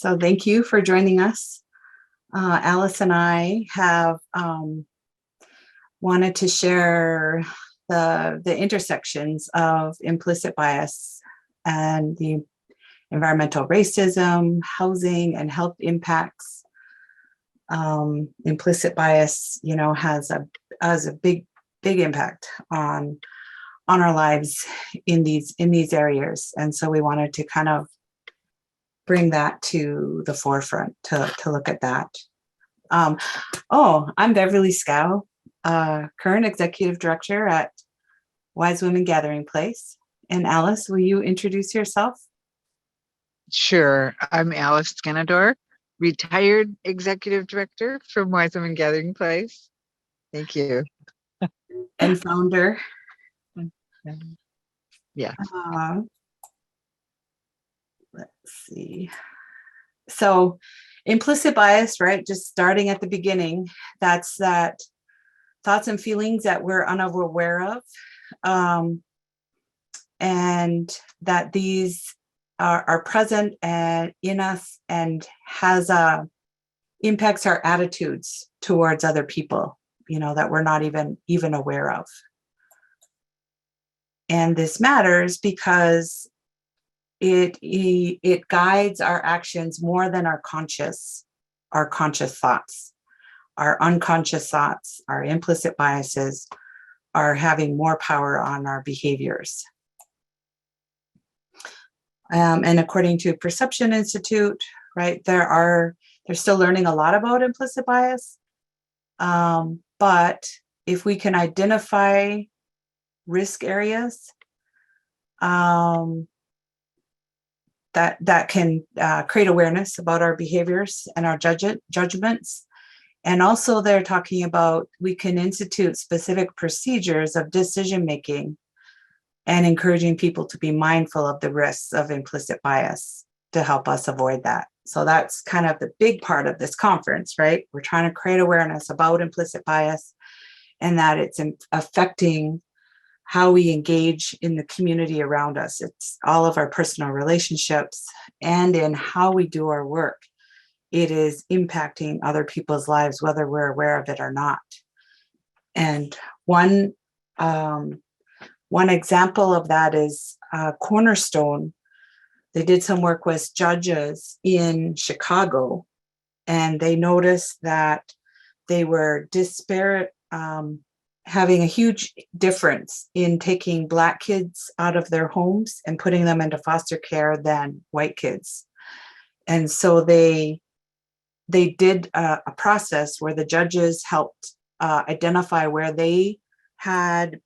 So thank you for joining us. Alice and I have wanted to share the intersections of implicit bias and the environmental racism, housing, and health impacts. Implicit bias, has a big impact on our lives in these areas, and so we wanted to kind of bring that to the forefront to look at that. I'm Beverly Scow, current executive director at Wise Women Gathering Place. And Alice, will you introduce yourself? Sure. I'm Alice Scanador, retired executive director from Wise Women Gathering Place. Thank you. And founder. Yeah. Let's see. So implicit bias, right? Just starting at the beginning, that's that thoughts and feelings that we're unaware of, and that these are present and in us and has impacts our attitudes towards other people, that we're not even aware of. And this matters because it guides our actions more than our conscious thoughts. Our unconscious thoughts, our implicit biases are having more power on our behaviors. And according to Perception Institute, right, they're still learning a lot about implicit bias. But if we can identify risk areas, that can create awareness about our behaviors and our judgments. And also they're talking about we can institute specific procedures of decision making and encouraging people to be mindful of the risks of implicit bias to help us avoid that. So that's kind of the big part of this conference, right? We're trying to create awareness about implicit bias and that it's affecting how we engage in the community around us. It's all of our personal relationships and in how we do our work. It is impacting other people's lives, whether we're aware of it or not. And one example of that is Cornerstone. They did some work with judges in Chicago, and they noticed that they were disparate, having a huge difference in taking Black kids out of their homes and putting them into foster care than white kids. And so they did a process where the judges helped identify where they had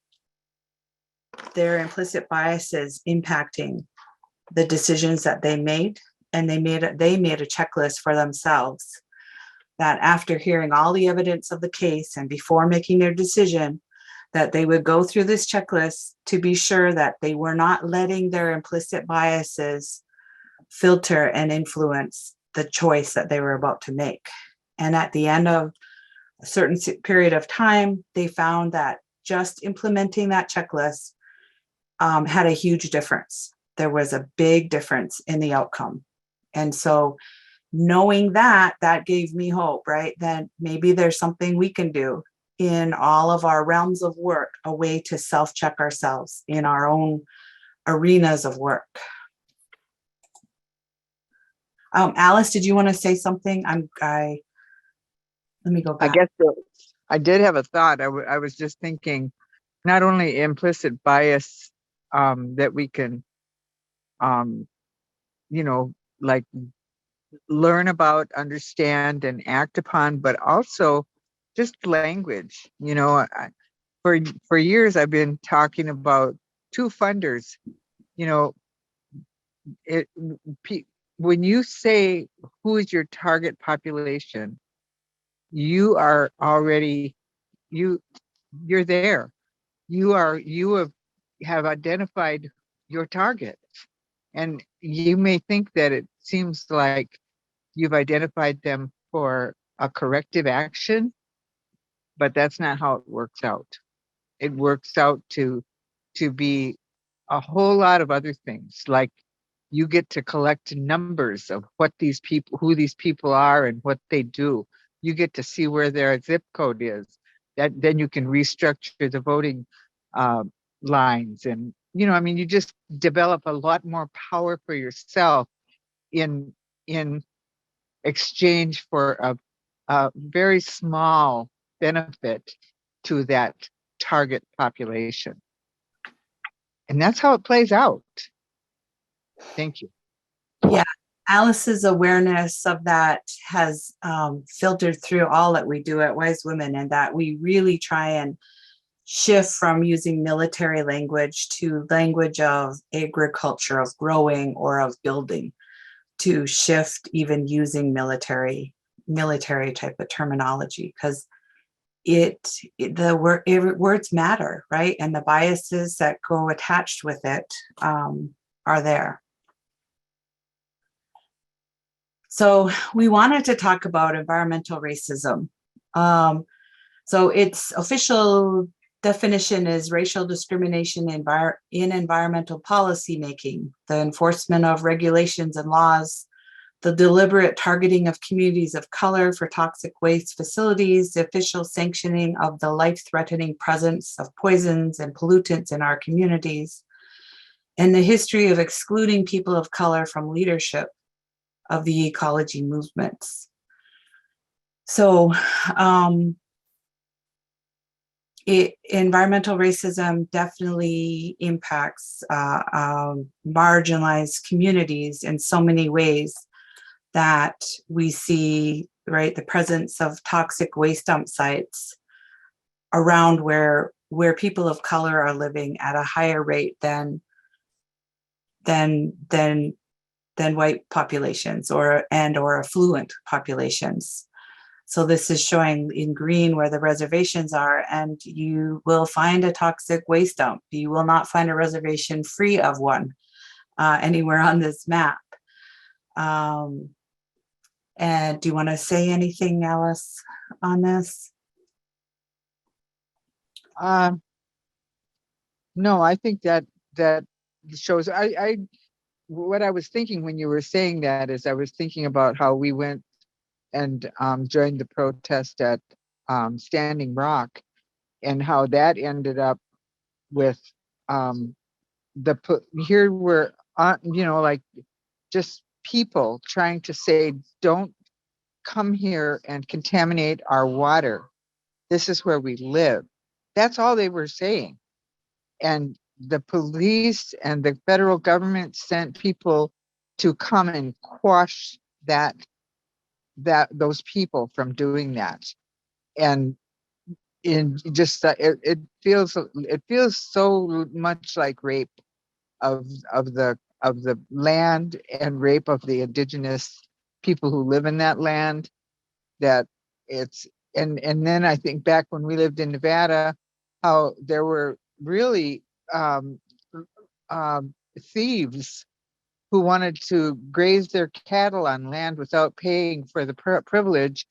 their implicit biases impacting the decisions that they made. And they made a checklist for themselves that after hearing all the evidence of the case and before making their decision, that they would go through this checklist to be sure that they were not letting their implicit biases filter and influence the choice that they were about to make. And at the end of a certain period of time, they found that just implementing that checklist had a huge difference. There was a big difference in the outcome. And so knowing that gave me hope, right? That maybe there's something we can do in all of our realms of work, a way to self-check ourselves in our own arenas of work. Alice, did you want to say something? Let me go back. I guess so. I did have a thought. I was just thinking, not only implicit bias that we can, like learn about, understand, and act upon, but also just language. For years I've been talking about two funders. When you say who is your target population, you are already you're there. You have identified your target, and you may think that it seems like you've identified them for a corrective action, but that's not how it works out. It works out to be a whole lot of other things, like you get to collect numbers of what these people, who these people are and what they do. You get to see where their zip code is. That then you can restructure the voting uh, lines, and I mean, you just develop a lot more power for yourself in in exchange for a very small benefit to that target population. And that's how it plays out. Thank you. Yeah, Alice's awareness of that has filtered through all that we do at Wise Women, and that we really try and shift from using military language to language of agriculture, of growing, or of building, to shift even using military type of terminology, because words matter, right? And the biases that go attached with it are there. So we wanted to talk about environmental racism. So its official definition is racial discrimination in environmental policy making, the enforcement of regulations and laws, the deliberate targeting of communities of color for toxic waste facilities, the official sanctioning of the life-threatening presence of poisons and pollutants in our communities, and the history of excluding people of color from leadership of the ecology movements. So environmental racism definitely impacts marginalized communities in so many ways, that we see, right, the presence of toxic waste dump sites around where people of color are living at a higher rate than white populations or affluent populations. So this is showing in green where the reservations are, and you will find a toxic waste dump. You will not find a reservation free of one anywhere on this map. And do you want to say anything, Alice, on this? No, I think that shows. What I was thinking when you were saying that is I was thinking about how we went and joined the protest at Standing Rock, and how that ended up with here were like just people trying to say, don't come here and contaminate our water. This is where we live. That's all they were saying. And the police and the federal government sent people to come and quash those people from doing that. And in just it feels so much like rape of the land, and rape of the indigenous people who live in that land, that it's and then I think back when we lived in Nevada, how there were really um, thieves who wanted to graze their cattle on land without paying for the privilege,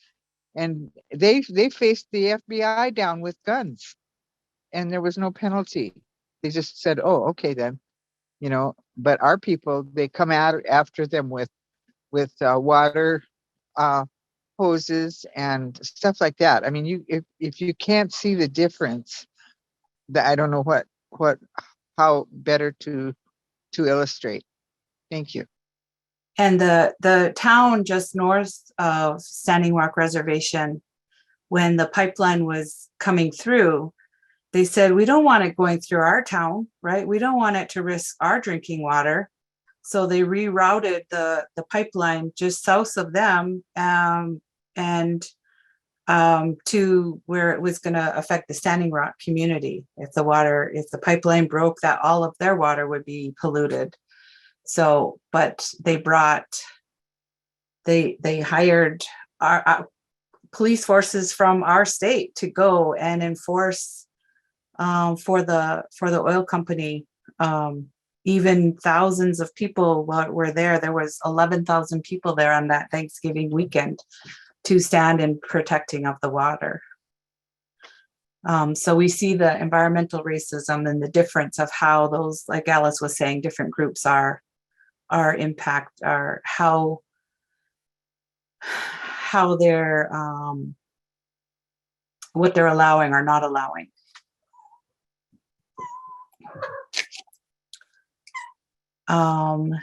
and they faced the FBI down with guns, and there was no penalty. They just said, "Oh, okay then," But our people, they come out after them with water hoses and stuff like that. I mean, if you can't see the difference, that I don't know how better to illustrate. Thank you. And the town just north of Standing Rock Reservation, when the pipeline was coming through, they said, we don't want it going through our town, right? We don't want it to risk our drinking water. So they rerouted the pipeline just south of them, and to where it was going to affect the Standing Rock community. If the pipeline broke, that all of their water would be polluted. So, but they hired our police forces from our state to go and enforce for the oil company. Even thousands of people were there. There was 11,000 people there on that Thanksgiving weekend to stand in protecting of the water. So we see the environmental racism and the difference of how those, like Alice was saying, different groups are our impact, our how they're what they're allowing or not allowing.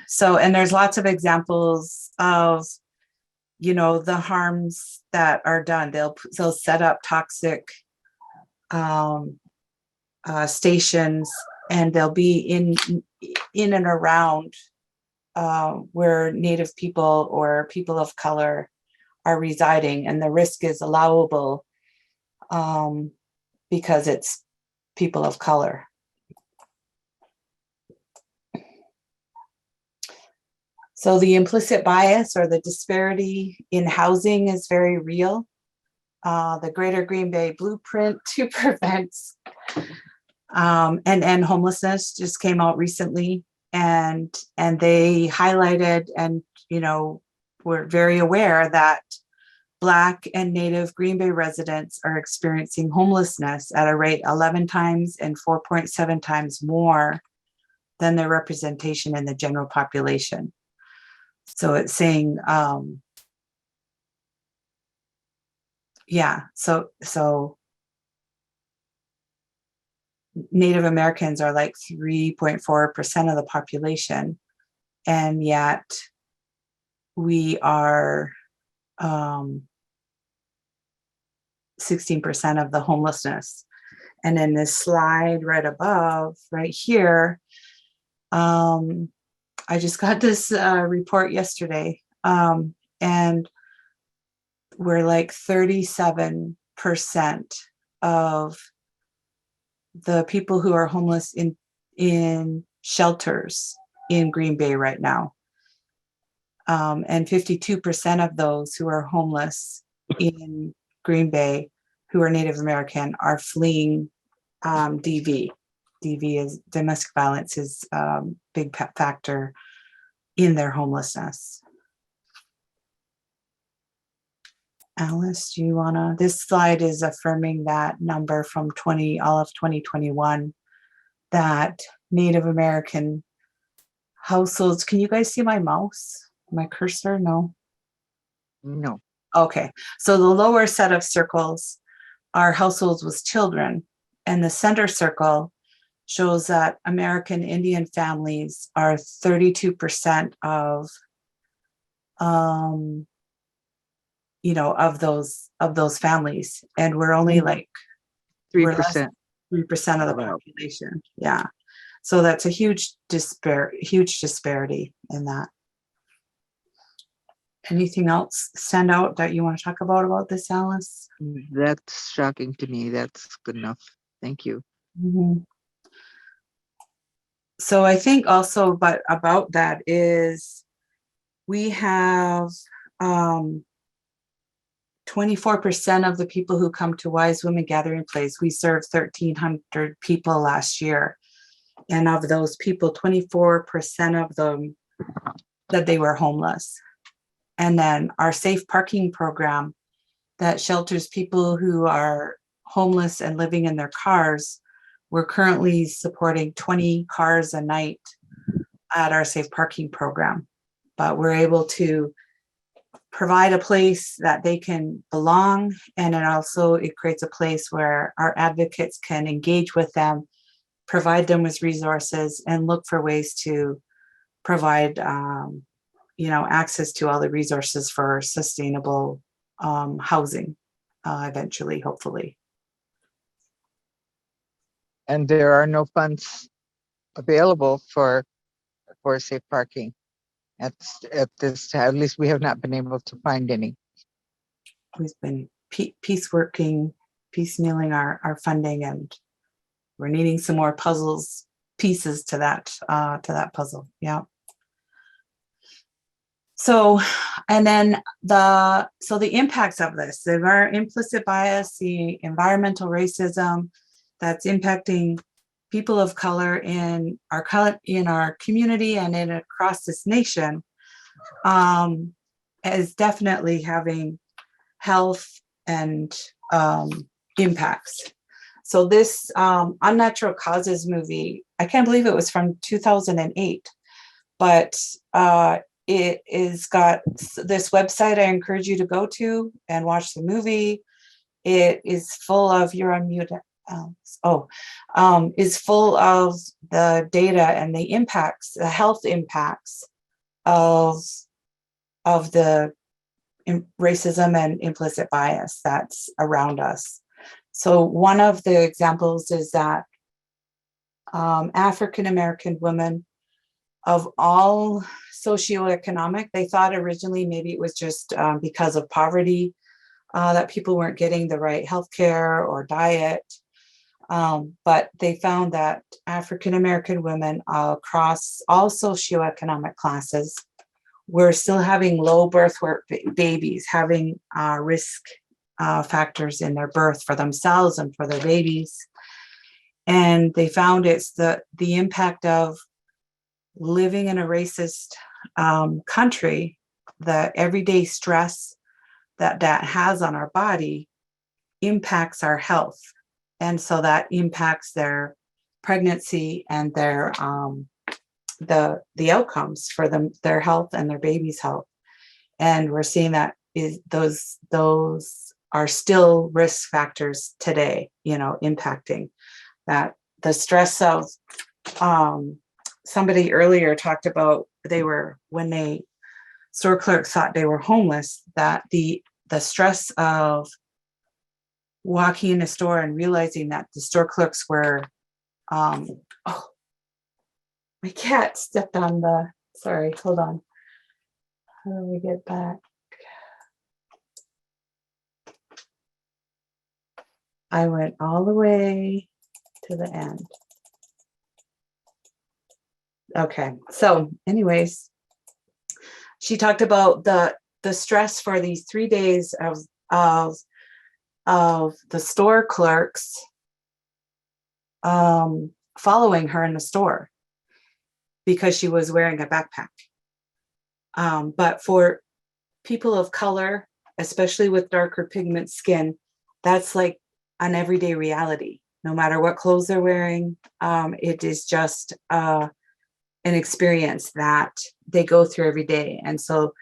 So, and there's lots of examples of, you know, the harms that are done. They'll set up toxic stations, and they'll be in and around where Native people or people of color are residing, and the risk is allowable because it's people of color. So the implicit bias or the disparity in housing is very real. The Greater Green Bay Blueprint to Prevent and Homelessness just came out recently, and they highlighted, and you know, we're very aware that Black and Native Green Bay residents are experiencing homelessness at a rate 11 times and 4.7 times more than their representation in the general population. So it's saying, yeah, so Native Americans are like 3.4% of the population, and yet we are 16% of the homelessness. And in this slide right above, right here, I just got this report yesterday, and we're like 37% of the people who are homeless in shelters in Green Bay right now. And 52% of those who are homeless in Green Bay who are Native American are fleeing DV. DV is domestic violence, is a big factor in their homelessness. Alice, do you wanna, this slide is affirming that number from all of 2021, that Native American households, can you guys see my mouse, my cursor? No. No. Okay, so the lower set of circles are households with children, and the center circle shows that American Indian families are 32% of, you know, of those families, and we're only like 3%. 3% of the population. Yeah, so that's a huge disparity in that. Anything else stand out that you want to talk about this, Alice? That's shocking to me. That's good enough. Thank you. Mm-hmm. So I think also, but about that is we have 24% of the people who come to Wise Women Gathering Place. We served 1,300 people last year. And of those people, 24% of them that they were homeless. And then our safe parking program that shelters people who are homeless and living in their cars, we're currently supporting 20 cars a night at our safe parking program. But we're able to provide a place that they can belong, and it creates a place where our advocates can engage with them, provide them with resources, and look for ways to provide access to all the resources for sustainable housing eventually, hopefully. And there are no funds available for safe parking at this. At least we have not been able to find any. We've been piecemealing our funding, and we're needing some more pieces to that puzzle. Yeah. So, and then the impacts of this, the implicit bias, the environmental racism that's impacting people of color in our community and across this nation, is definitely having health and impacts. So this Unnatural Causes movie, I can't believe it was from 2008, but it is got this website I encourage you to go to and watch the movie. It is full of, you're on mute. Is full of the data and the impacts, the health impacts of the racism and implicit bias that's around us. So one of the examples is that African American women of all socioeconomic, they thought originally maybe it was just because of poverty that people weren't getting the right healthcare or diet. But they found that African American women across all socioeconomic classes were still having low birth weight babies, having risk factors in their birth for themselves and for their babies. And they found it's the impact of living in a racist country, the everyday stress that has on our body impacts our health. And so that impacts their pregnancy and their the outcomes for them, their health and their baby's health. And we're seeing that those are still risk factors today, impacting that. The stress of somebody earlier talked about when store clerks thought they were homeless, that the stress of walking in a store and realizing that the store clerks were my cat stepped on sorry, hold on. How do we get back? I went all the way to the end. Okay, so anyways, she talked about the stress for these 3 days of the store clerks following her in the store because she was wearing a backpack. But for people of color, especially with darker pigment skin, that's like an everyday reality. No matter what clothes they're wearing, it is just an experience that they go through every day. And so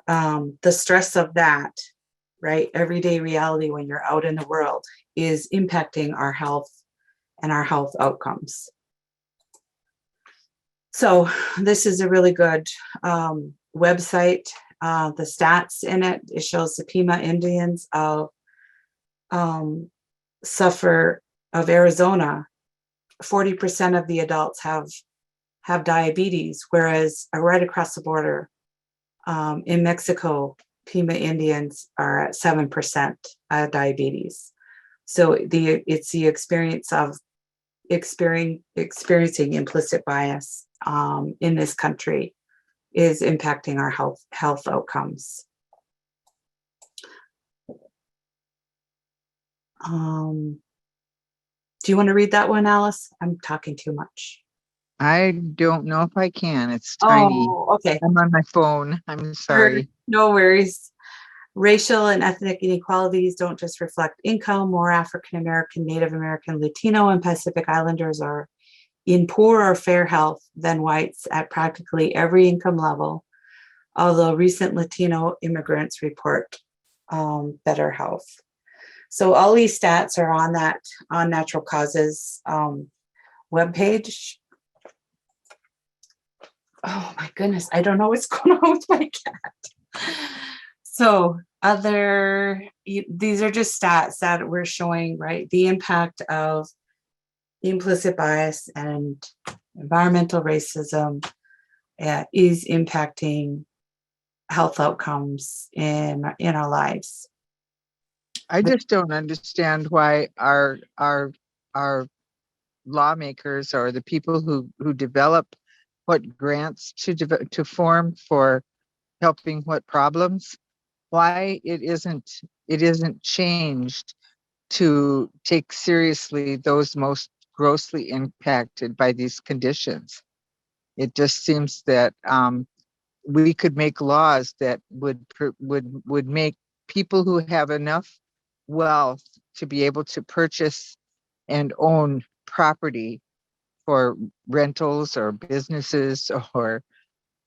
the stress of that, right, everyday reality when you're out in the world is impacting our health and our health outcomes. So this is a really good website. The stats in it shows the Pima Indians of Arizona, 40% of the adults have diabetes, whereas right across the border in Mexico, Pima Indians are at 7% diabetes. So it's the experience of experiencing implicit bias in this country is impacting our health outcomes. Do you want to read that one, Alice? I'm talking too much. I don't know if I can. It's tiny. Oh, okay. I'm on my phone. I'm sorry. No worries. Racial and ethnic inequalities don't just reflect income. More African American, Native American, Latino, and Pacific Islanders are in poor or fair health than whites at practically every income level, although recent Latino immigrants report better health. So all these stats are on Natural Causes webpage. Oh my goodness, I don't know what's going on with my cat. So these are just stats that we're showing, right? The impact of implicit bias and environmental racism is impacting health outcomes in our lives. I just don't understand why our lawmakers or the people who develop what grants to form for helping what problems, why it isn't changed to take seriously those most grossly impacted by these conditions. It just seems that we could make laws that would make people who have enough wealth to be able to purchase and own property for rentals or businesses or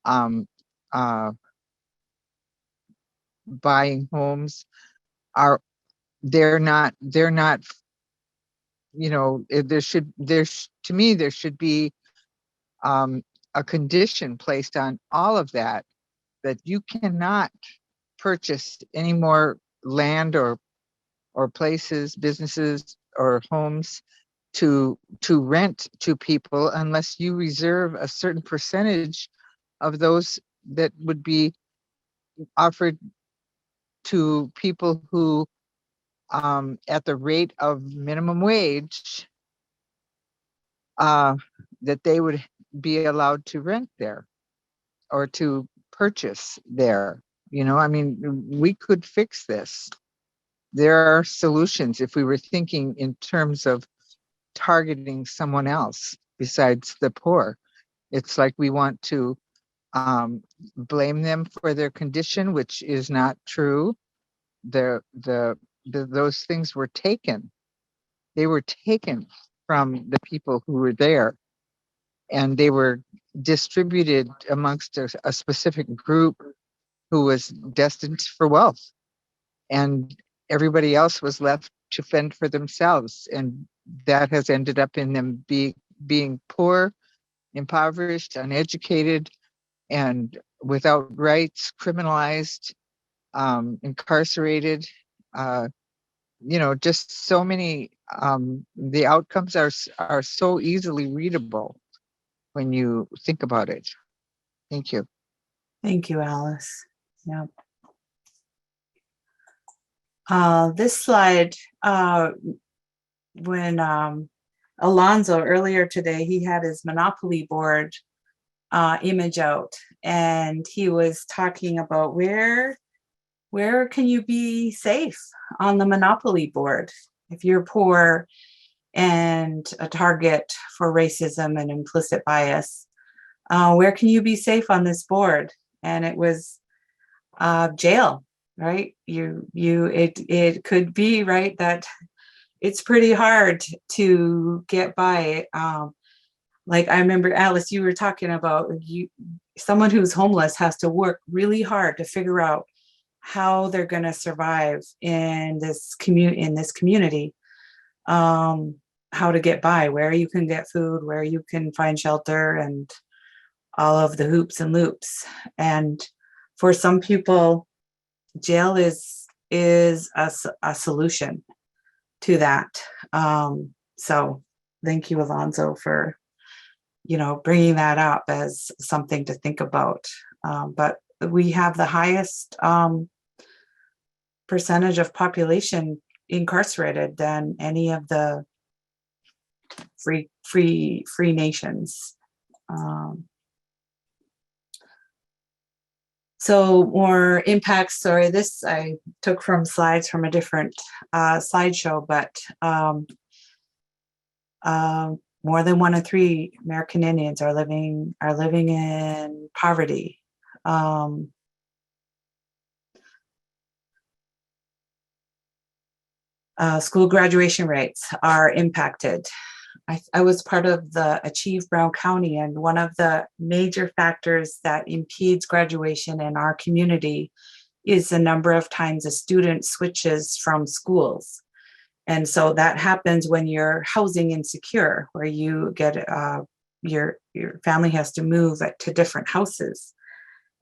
um, uh, buying homes are, they're not, to me, there should be a condition placed on all of that, that you cannot purchase any more land or places, businesses, or homes to rent to people unless you reserve a certain percentage of those that would be offered to people who, at the rate of minimum wage, uh, that they would be allowed to rent there or to purchase there. I mean, we could fix this. There are solutions if we were thinking in terms of targeting someone else besides the poor. It's like we want to blame them for their condition, which is not true. Those things were taken. They were taken from the people who were there, and they were distributed amongst a specific group who was destined for wealth, and everybody else was left to fend for themselves. And that has ended up in them being poor, impoverished, uneducated, and without rights, criminalized, incarcerated. Uh, just so many. The outcomes are so easily readable when you think about it. Thank you. Thank you, Alice. Yeah. This slide, when Alonzo earlier today, he had his Monopoly board image out, and he was talking about where can you be safe on the Monopoly board if you're poor and a target for racism and implicit bias. Where can you be safe on this board? And it was jail, right? It could be, right, that it's pretty hard to get by. Like I remember, Alice, you were talking about someone who's homeless has to work really hard to figure out how they're going to survive in this community, how to get by, where you can get food, where you can find shelter, and all of the hoops and loops. And for some people, jail is a solution to that. So thank you, Alonzo, for bringing that up as something to think about. But we have the highest percentage of population incarcerated than any of the free nations. So more impacts. Sorry, this I took from slides from a different slideshow, but more than 1 in 3 American Indians are living in poverty. School graduation rates are impacted. I was part of the Achieve Brown County, and one of the major factors that impedes graduation in our community is the number of times a student switches from schools. And so that happens when you're housing insecure, where you get your family has to move to different houses.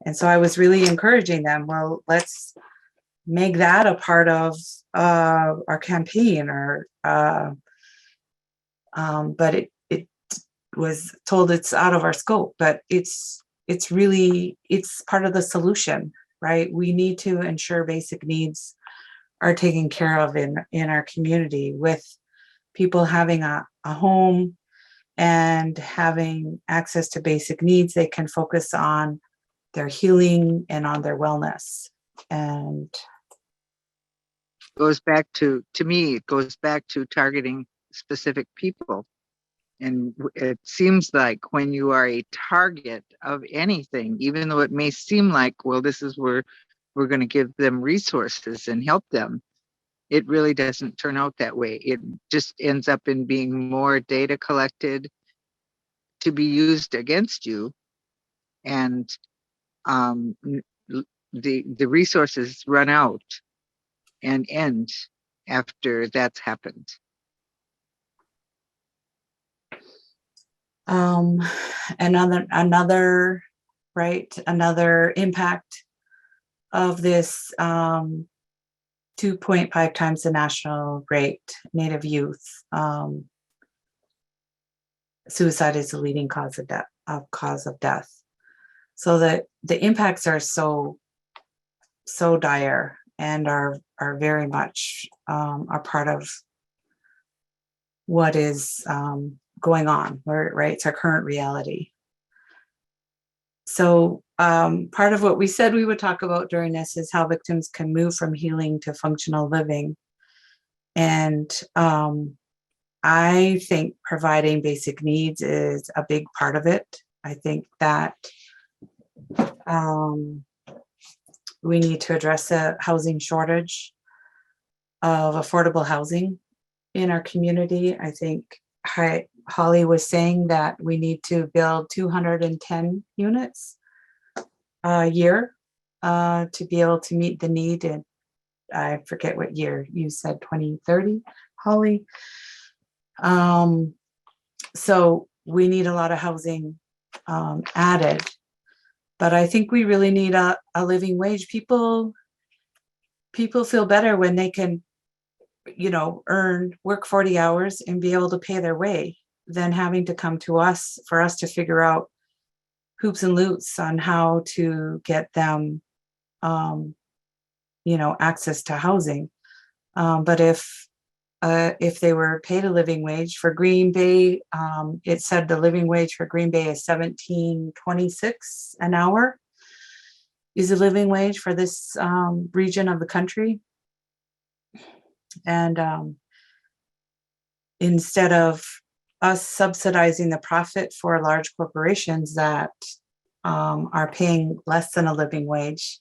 And so I was really encouraging them, well, let's make that a part of our campaign, or but it was told it's out of our scope, but it's part of the solution, right? We need to ensure basic needs are taken care of in our community, with people having a home and having access to basic needs. They can focus on their healing and on their wellness. And goes back to me, it goes back to targeting specific people. And it seems like when you are a target of anything, even though it may seem like, well, this is where we're going to give them resources and help them, it really doesn't turn out that way. It just ends up in being more data collected to be used against you. And the resources run out and end after that's happened. Another impact of this 2.5 times the national rate, Native youth. Suicide is the leading cause of death. So that the impacts are so dire and are very much are part of what is going on, right? It's our current reality. So part of what we said we would talk about during this is how victims can move from healing to functional living. And I think providing basic needs is a big part of it. I think that we need to address a housing shortage of affordable housing in our community. I think Holly was saying that we need to build 210 units a year to be able to meet the need. And I forget what year you said, 2030, Holly. So we need a lot of housing added, but I think we really need a living wage. People feel better when they can, work 40 hours and be able to pay their way than having to come to us for us to figure out hoops and loops on how to get them, access to housing. But if they were paid a living wage for Green Bay, it said the living wage for Green Bay is $17.26 an hour is a living wage for this region of the country. And instead of us subsidizing the profit for large corporations that are paying less than a living wage,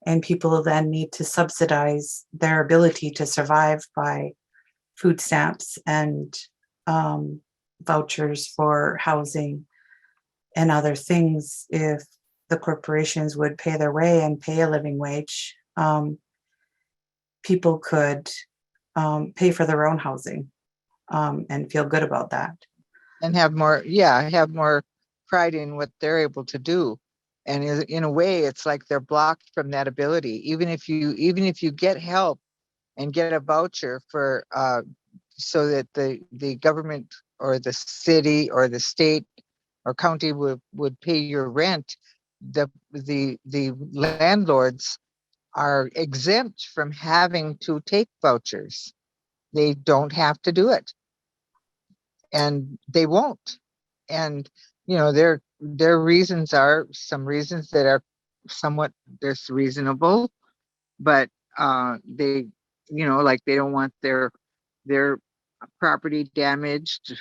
and people then need to subsidize their ability to survive by food stamps and vouchers for housing and other things, if the corporations would pay their way and pay a living wage, people could pay for their own housing and feel good about that. And have more pride in what they're able to do. And in a way, it's like they're blocked from that ability. Even if you get help and get a voucher for so that the government or the city or the state or county would pay your rent, the landlords are exempt from having to take vouchers. They don't have to do it, and they won't. And their reasons are some reasons that are somewhat reasonable, but they like they don't want their property damaged,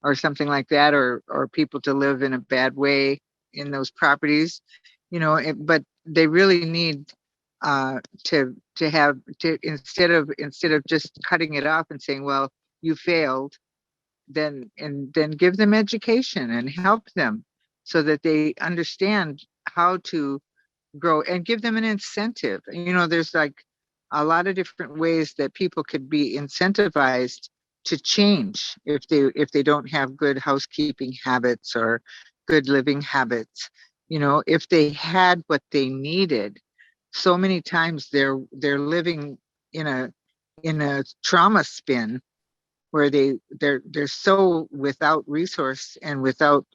or something like that, or people to live in a bad way in those properties, but they really need to have to instead of just cutting it off and saying, well, you failed, then give them education and help them so that they understand how to grow, and give them an incentive. There's like a lot of different ways that people could be incentivized to change if they don't have good housekeeping habits or good living habits. If they had what they needed, so many times they're living in a trauma spin where they're so without resource and without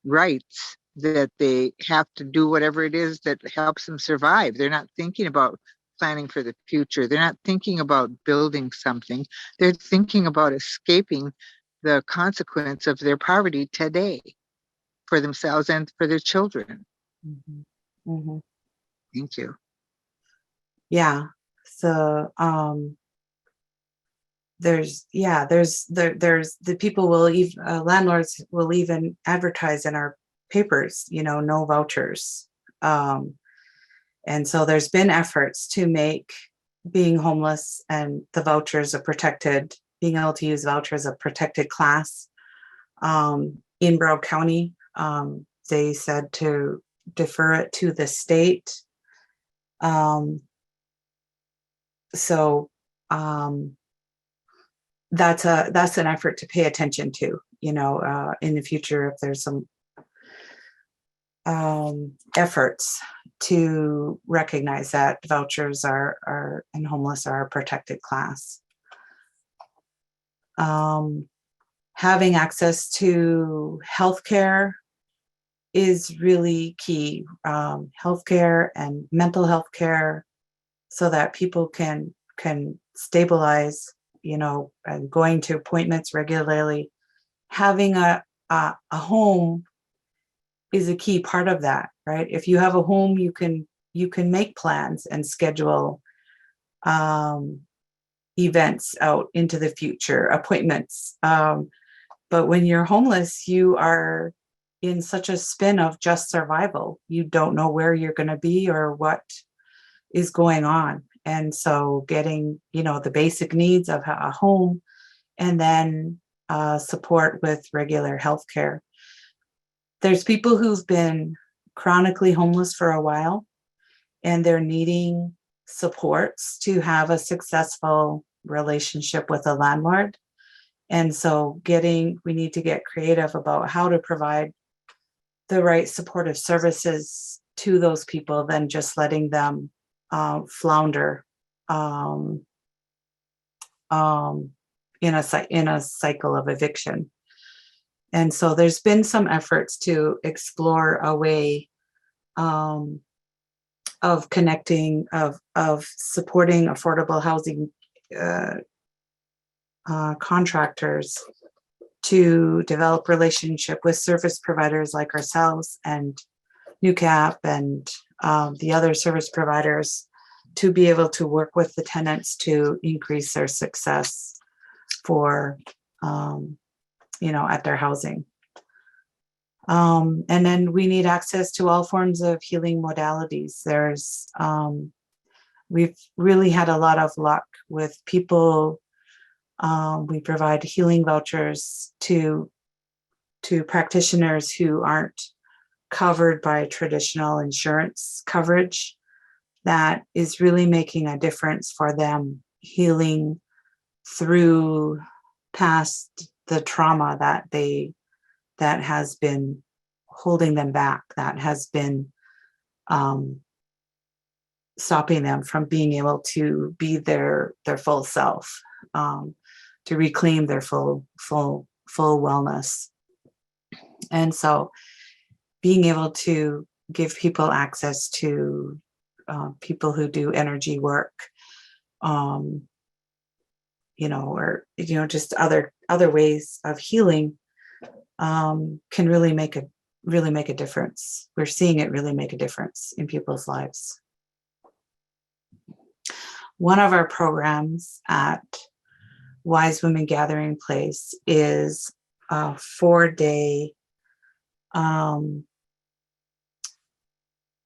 rights that they have to do whatever it is that helps them survive. They're not thinking about planning for the future. They're not thinking about building something. They're thinking about escaping the consequence of their poverty today for themselves and for their children. Mm-hmm. Mm-hmm. Thank you. Yeah. So there's the people will even landlords will even advertise in our papers, no vouchers. And so there's been efforts to make being homeless and the vouchers being able to use vouchers a protected class. In Broward County, they said defer it to the state. So that's an effort to pay attention to, in the future, if there's some efforts to recognize that vouchers are and homeless are a protected class. Having access to healthcare is really key. Healthcare and mental health care, so that people can stabilize, and going to appointments regularly. Having a home is a key part of that, right? If you have a home, you can make plans and schedule events out into the future, appointments. But when you're homeless, you are in such a spin of just survival. You don't know where you're going to be or what is going on. And so getting, the basic needs of a home, and then support with regular health care. There's people who've been chronically homeless for a while, and they're needing supports to have a successful relationship with a landlord. And so we need to get creative about how to provide the right supportive services to those people than just letting them flounder in a cycle of eviction. And so there's been some efforts to explore a way of connecting, of supporting affordable housing contractors to develop relationship with service providers like ourselves and NewCap and the other service providers, to be able to work with the tenants to increase their success for at their housing. And then we need access to all forms of healing modalities. We've really had a lot of luck with people. We provide healing vouchers to practitioners who aren't covered by traditional insurance coverage. That is really making a difference for them, healing through past the trauma that has been holding them back, that has been stopping them from being able to be their full self, to reclaim their full wellness. And so being able to give people access to people who do energy work, or just other ways of healing, can really make a difference. We're seeing it really make a difference in people's lives. One of our programs at Wise Women Gathering Place is a 4-day,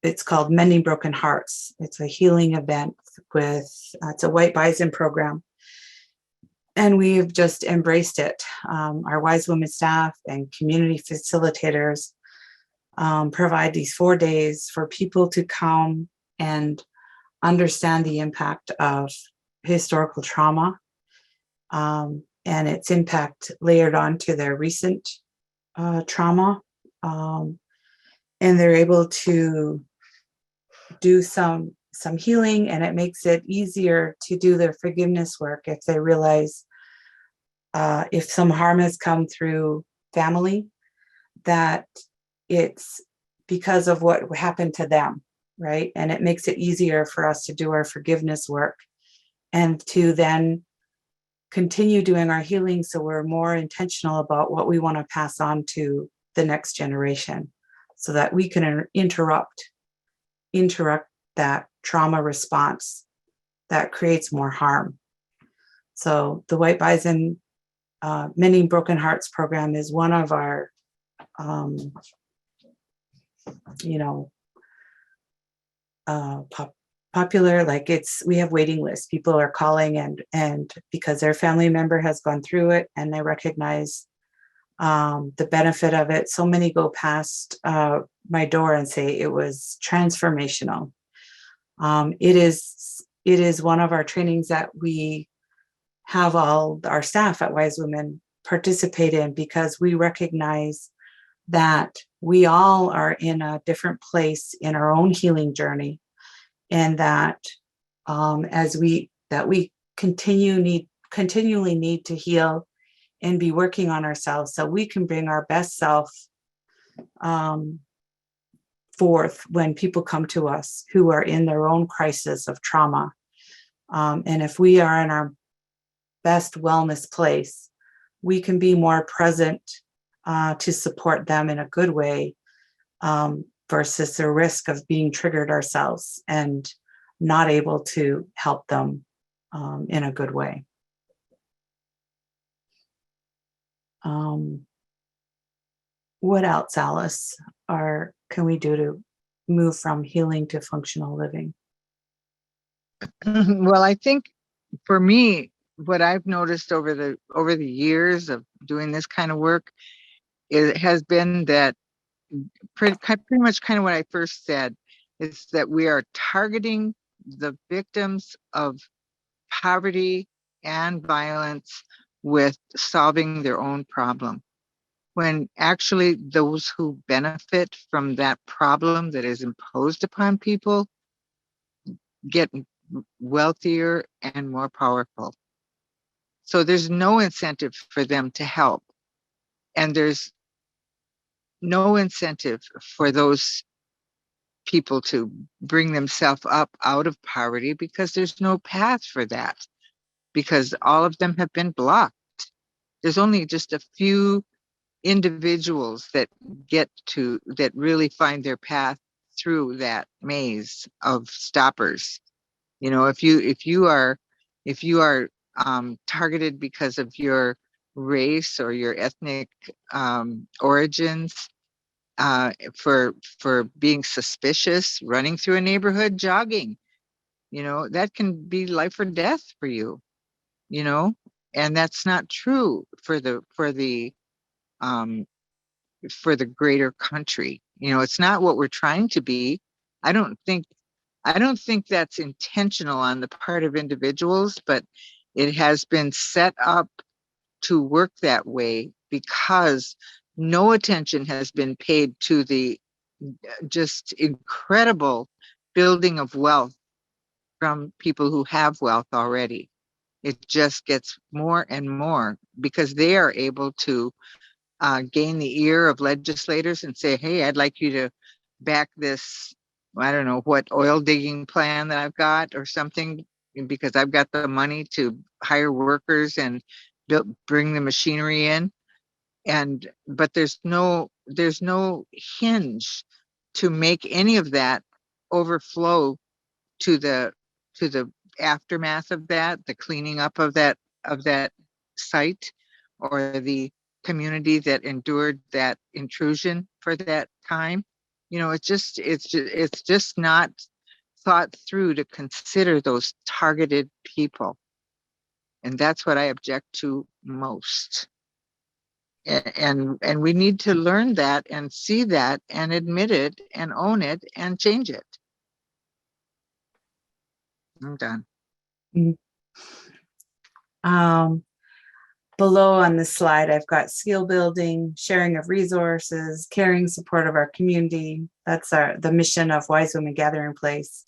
it's called Mending Broken Hearts. It's a healing event it's a White Bison program. And we've just embraced it. Our Wise Women staff and community facilitators provide these 4 days for people to come and understand the impact of historical trauma, and its impact layered onto their recent trauma. And they're able to do some healing, and it makes it easier to do their forgiveness work if they realize if some harm has come through family, that it's because of what happened to them, right? And it makes it easier for us to do our forgiveness work and to then continue doing our healing, so we're more intentional about what we want to pass on to the next generation, so that we can interrupt that trauma response that creates more harm. So the White Bison Mending Broken Hearts program is one of our popular, we have waiting lists. People are calling and because their family member has gone through it and they recognize the benefit of it. So many go past my door and say it was transformational. It is one of our trainings that we have all our staff at Wise Women participate in, because we recognize that we all are in a different place in our own healing journey, and that as we continually need to heal and be working on ourselves so we can bring our best self forth when people come to us who are in their own crisis of trauma. And if we are in our best wellness place, we can be more present to support them in a good way, versus the risk of being triggered ourselves and not able to help them in a good way. What else, Alice, can we do to move from healing to functional living? Well, I think for me, what I've noticed over the years of doing this kind of work, it has been that pretty much kind of what I first said, is that we are targeting the victims of poverty and violence with solving their own problem, when actually those who benefit from that problem that is imposed upon people get wealthier and more powerful. So there's no incentive for them to help. And there's no incentive for those people to bring themselves up out of poverty, because there's no path for that, because all of them have been blocked. There's only just a few individuals that really find their path through that maze of stoppers. You know, if you are targeted because of your race or your ethnic origins, for being suspicious, running through a neighborhood, jogging, that can be life or death for you, and that's not true for um, the greater country. It's not what we're trying to be. I don't think that's intentional on the part of individuals, but it has been set up to work that way because no attention has been paid to the just incredible building of wealth from people who have wealth already. It just gets more and more because they are able to gain the ear of legislators and say, hey, I'd like you to back this, I don't know what, oil digging plan that I've got or something, because I've got the money to hire workers and bring the machinery in. But there's no hinge to make any of that overflow to the aftermath of that, the cleaning up of that site, or the community that endured that intrusion for that time. It's just not thought through to consider those targeted people. And that's what I object to most. And we need to learn that and see that and admit it and own it and change it. I'm done. Below on this slide, I've got skill building, sharing of resources, caring support of our community. That's the mission of Wise Women Gathering Place.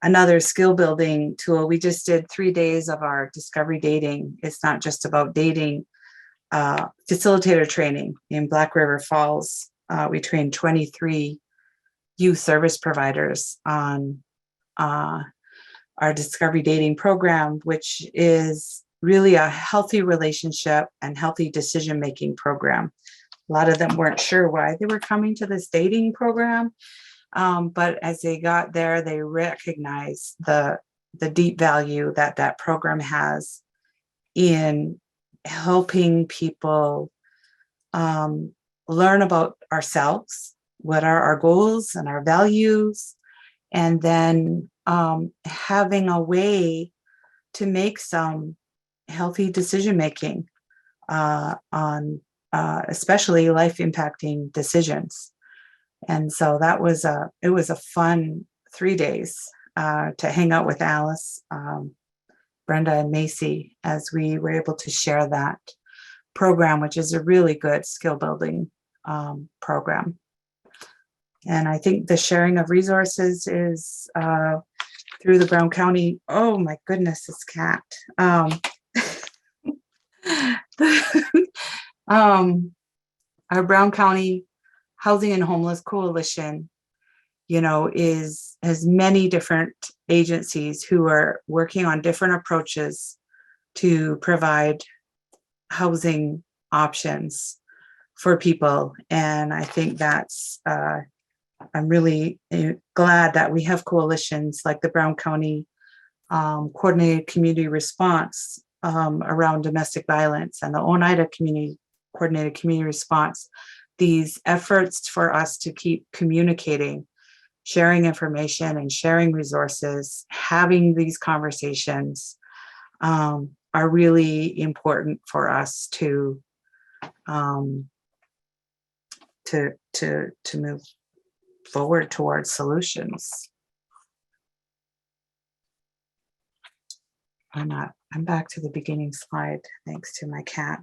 Another skill building tool, we just did 3 days of our discovery dating. It's not just about dating. Facilitator training in Black River Falls. We trained 23 youth service providers on our discovery dating program, which is really a healthy relationship and healthy decision-making program. A lot of them weren't sure why they were coming to this dating program, but as they got there, they recognized the deep value that program has in helping people learn about ourselves, what are our goals and our values, and then having a way to make some healthy decision making on especially life impacting decisions. And so it was a fun 3 days to hang out with Alice, Brenda, and Macy as we were able to share that program, which is a really good skill building program. And I think the sharing of resources is through the Brown County. Oh my goodness, this cat. Our Brown County Housing and Homeless Coalition, has many different agencies who are working on different approaches to provide housing options for people. And I think I'm really glad that we have coalitions like the Brown County Coordinated Community Response around domestic violence, and the Oneida Coordinated Community Response. These efforts for us to keep communicating, sharing information and sharing resources, having these conversations are really important for us to move forward towards solutions. I'm back to the beginning slide, thanks to my cat.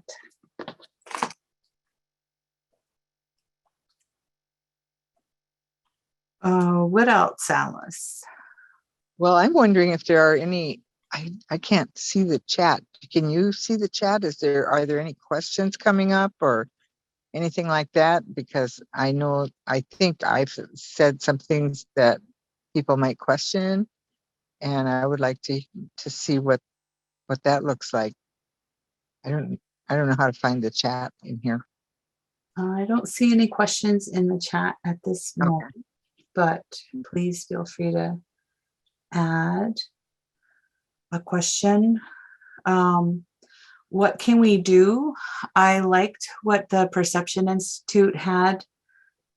What else, Alice? Well, I'm wondering if there are any, I can't see the chat. Can you see the chat? Are there any questions coming up or anything like that? Because I think I've said some things that people might question, and I would like to see what that looks like. I don't know how to find the chat in here. I don't see any questions in the chat at this moment, but please feel free to add a question. What can we do? I liked what the Perception Institute had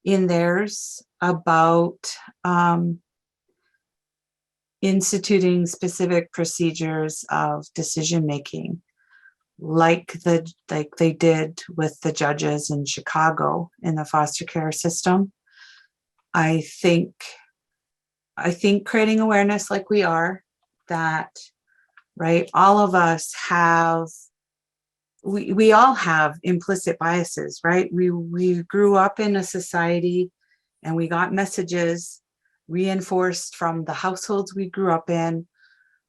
in theirs about instituting specific procedures of decision making, like they did with the judges in Chicago in the foster care system. I think creating awareness like we are, that, right, all of us have, we all have implicit biases, right? We grew up in a society and we got messages reinforced from the households we grew up in,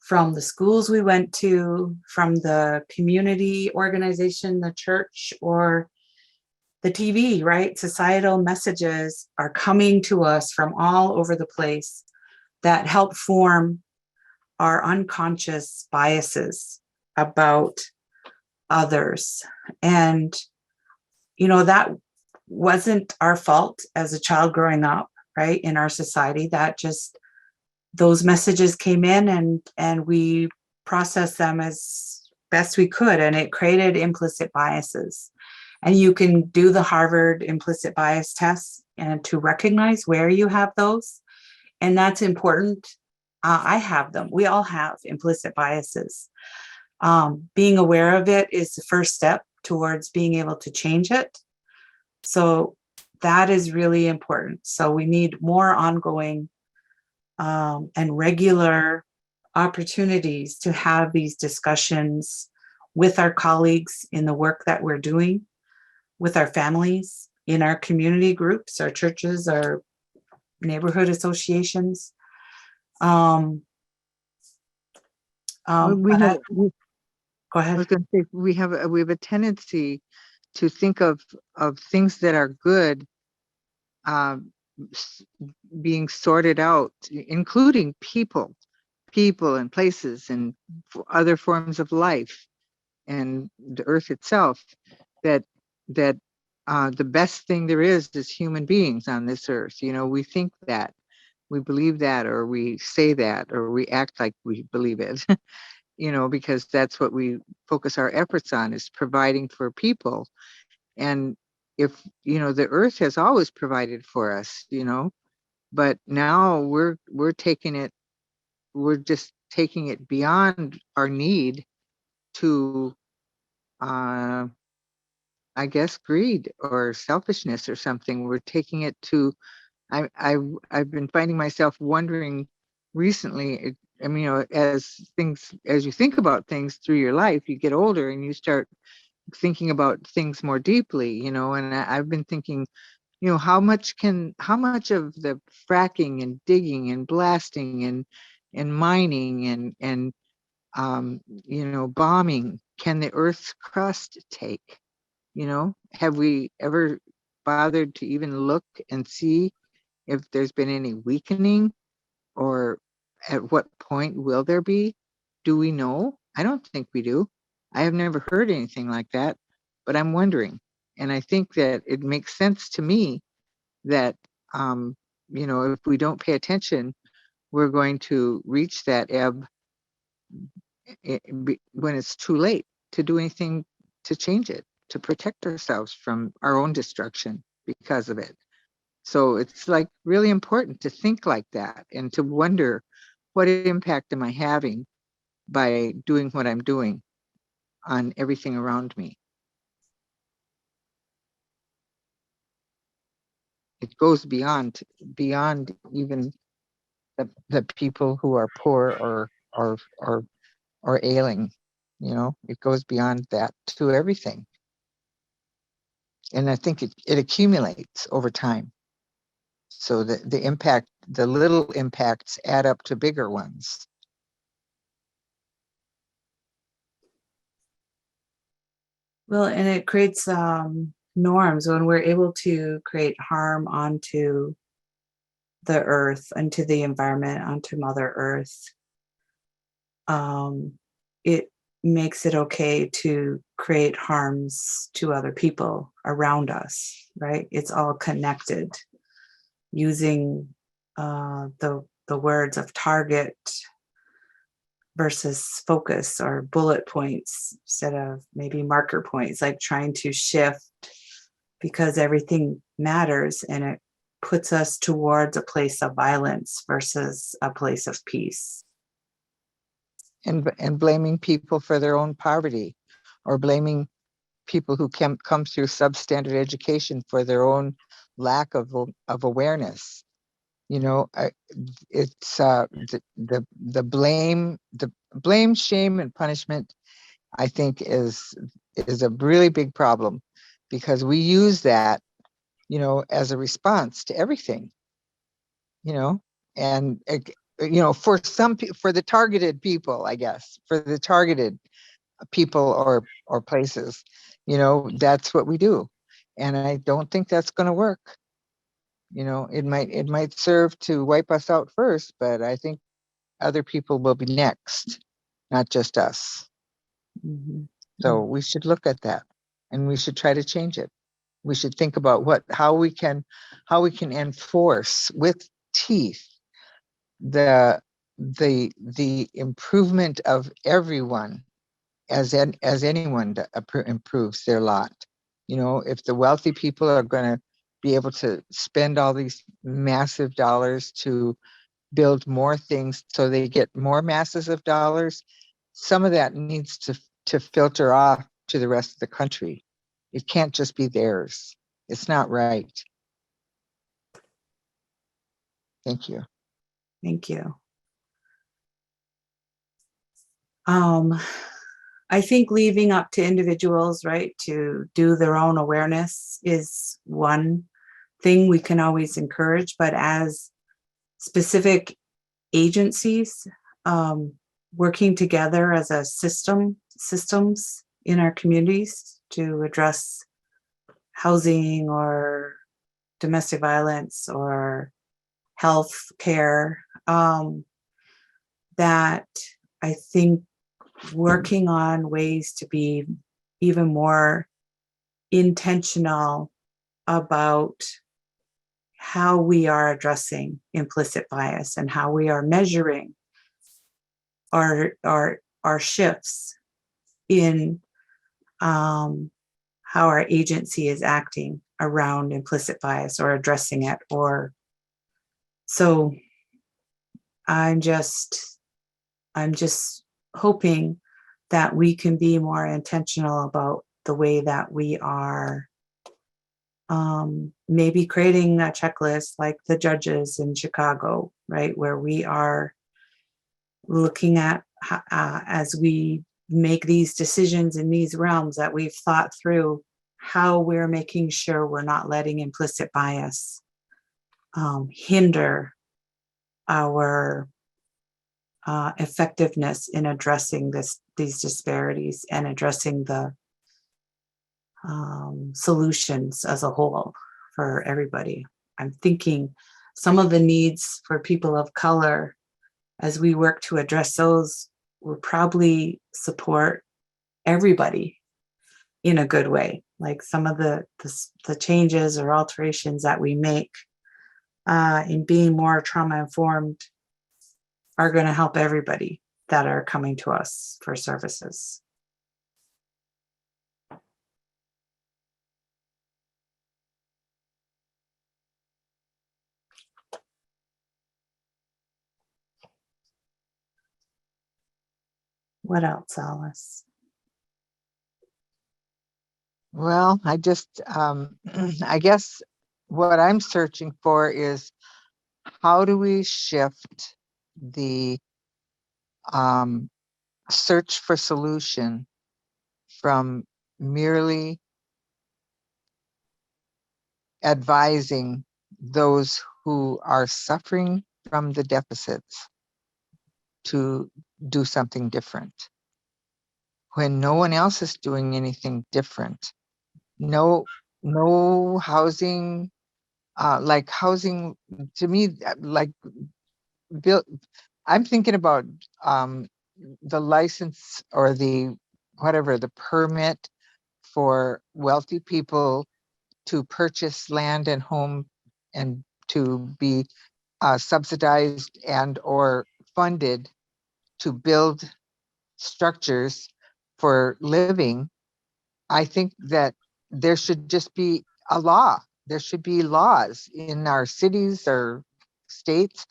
from the schools we went to, from the community organization, the church, or the TV, right? Societal messages are coming to us from all over the place that help form our unconscious biases about others. And, that wasn't our fault as a child growing up, right? In our society, that just, those messages came in and we processed them as best we could. And it created implicit biases. And you can do the Harvard implicit bias test and to recognize where you have those. And that's important. I have them. We all have implicit biases. Being aware of it is the first step towards being able to change it. So that is really important. So we need more ongoing and regular opportunities to have these discussions with our colleagues in the work that we're doing, with our families, in our community groups, our churches, our neighborhood associations. Go ahead. I was going to say we have a tendency to think of things that are good being sorted out, including people and places and other forms of life and the earth itself, that the best thing there is human beings on this earth. We think that, we believe that, or we say that, or we act like we believe it, because that's what we focus our efforts on, is providing for people. And if, the earth has always provided for us, but now we're just taking it beyond our need to I guess, greed or selfishness or something. We're taking it to, I've been finding myself wondering recently, I mean, as you think about things through your life, you get older and you start thinking about things more deeply, and I've been thinking, how much of the fracking and digging and blasting and mining and bombing can the Earth's crust take? Have we ever bothered to even look and see if there's been any weakening, or at what point will there be? Do we know? I don't think we do. I have never heard anything like that, but I'm wondering. And I think that it makes sense to me that, um, if we don't pay attention, we're going to reach that ebb when it's too late to do anything to change it, to protect ourselves from our own destruction because of it. So it's like really important to think like that and to wonder, what impact am I having by doing what I'm doing on everything around me? It goes beyond even the people who are poor or ailing. It goes beyond that to everything. And I think it accumulates over time. So the little impacts add up to bigger ones. Well, and it creates norms when we're able to create harm onto the earth, onto the environment, onto Mother Earth. It makes it okay to create harms to other people around us, right? It's all connected. Using the words of target versus focus or bullet points instead of maybe marker points, like trying to shift because everything matters and it puts us towards a place of violence versus a place of peace. And blaming people for their own poverty, or blaming people who come through substandard education for their own lack of awareness. It's the blame, shame, and punishment, I think, is a really big problem, because we use that, as a response to everything, and for the targeted people, I guess, for the targeted people or places, that's what we do. And I don't think that's going to work. It might serve to wipe us out first, but I think other people will be next, not just us. Mm-hmm. So we should look at that, and we should try to change it. We should think about how we can enforce with teeth the improvement of everyone, as anyone improves their lot. If the wealthy people are going to be able to spend all these massive dollars to build more things so they get more masses of dollars, some of that needs to filter off to the rest of the country. It can't just be theirs. It's not right. Thank you. Thank you. I think leaving up to individuals, right, to do their own awareness is one thing we can always encourage, but as specific agencies, working together as a systems in our communities to address housing or domestic violence or health care, that I think working on ways to be even more intentional about how we are addressing implicit bias and how we are measuring our shifts in how our agency is acting around implicit bias or addressing it. Or so I'm just hoping that we can be more intentional about the way that we are maybe creating a checklist like the judges in Chicago, right? Where we are looking at as we make these decisions in these realms that we've thought through how we're making sure we're not letting implicit bias hinder our effectiveness in addressing these disparities and addressing the solutions as a whole for everybody. I'm thinking some of the needs for people of color, as we work to address those, will probably support everybody in a good way. Like some of the changes or alterations that we make in being more trauma informed are going to help everybody that are coming to us for services. What else, Alice? Well, I just, I guess what I'm searching for is how do we shift the search for solution from merely advising those who are suffering from the deficits to do something different when no one else is doing anything different. No housing, like housing to me, like built. I'm thinking about the license or the whatever the permit for wealthy people to purchase land and home and to be subsidized and or funded to build structures for living. I think that there should just be a law. There should be laws in our cities or states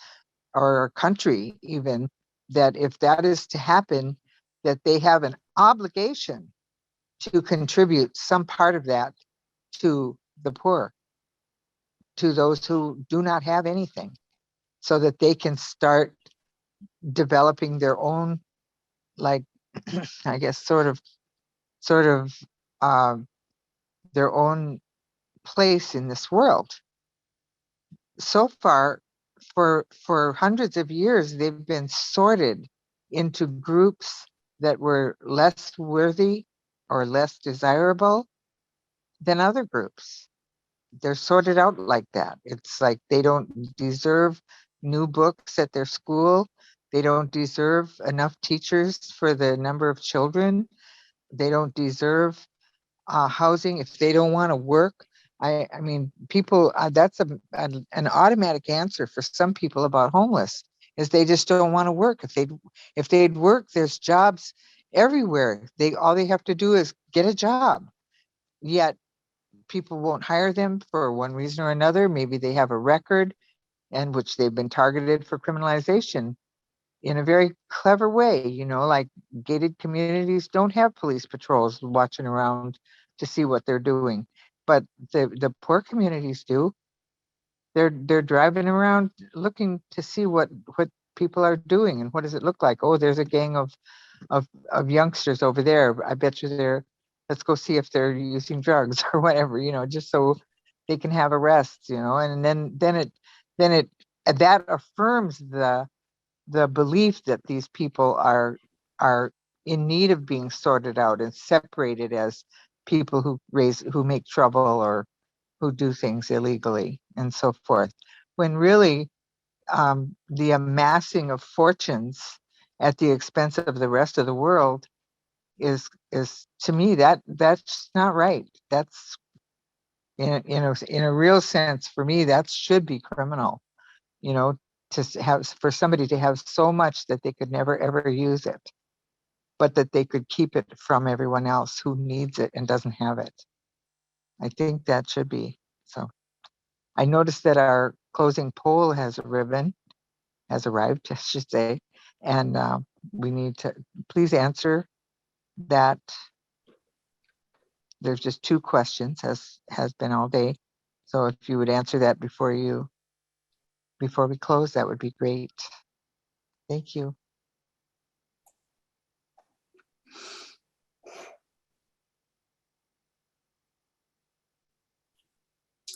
or our country even, that if that is to happen, that they have an obligation to contribute some part of that to the poor, to those who do not have anything, so that they can start developing their own, like, I guess, sort of uh, their own place in this world. So far, for hundreds of years, they've been sorted into groups that were less worthy or less desirable than other groups. They're sorted out like that. It's like they don't deserve new books at their school. They don't deserve enough teachers for the number of children. They don't deserve housing if they don't want to work. I mean, people, that's an automatic answer for some people about homeless, is they just don't want to work. If they'd work, there's jobs everywhere. All they have to do is get a job. Yet people won't hire them for one reason or another. Maybe they have a record and which they've been targeted for criminalization in a very clever way. Like gated communities don't have police patrols watching around to see what they're doing, but the poor communities do. They're driving around looking to see what people are doing and what does it look like. Oh, there's a gang of youngsters over there. I bet you let's go see if they're using drugs or whatever, just so they can have arrests, and then it that affirms the belief that these people are in need of being sorted out and separated as people who make trouble or who do things illegally and so forth, when really the amassing of fortunes at the expense of the rest of the world is to me that's not right. That's in a real sense, for me, that should be criminal, you know, for somebody to have so much that they could never ever use it, but that they could keep it from everyone else who needs it and doesn't have it. I think that should be so. I noticed that our closing poll has arrived, I should say, and we need to please answer that there's just 2 questions, as has been all day. So if you would answer that before we close, that would be great. Thank you.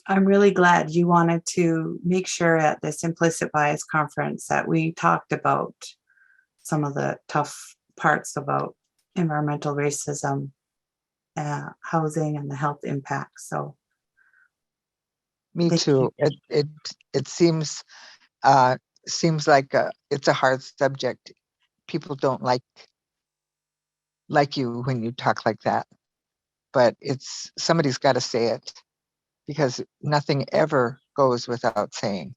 I'm really glad you wanted to make sure at this implicit bias conference that we talked about some of the tough parts about environmental racism, housing, and the health impacts. So Me thank too. you. It seems like it's a hard subject. People don't like you when you talk like that, but somebody's got to say it, because nothing ever goes without saying.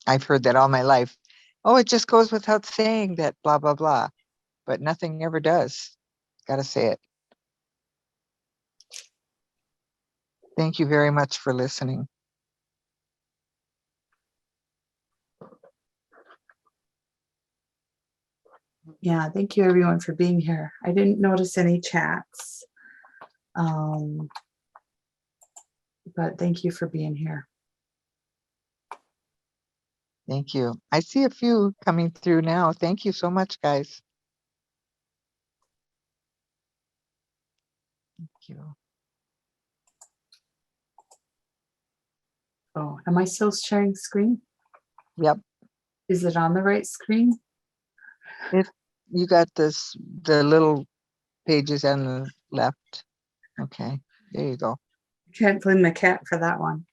I've heard that all my life. Oh, it just goes without saying that blah blah blah, but nothing ever does. Got to say it. Thank you very much for listening. Yeah, thank you everyone for being here. I didn't notice any chats, but thank you for being here. Thank you. I see a few coming through now. Thank you so much, guys. Thank you. Oh, am I still sharing screen? Yep. Is it on the right screen? If you got the little pages on the left. Okay, there you go. Can't blame the cat for that one.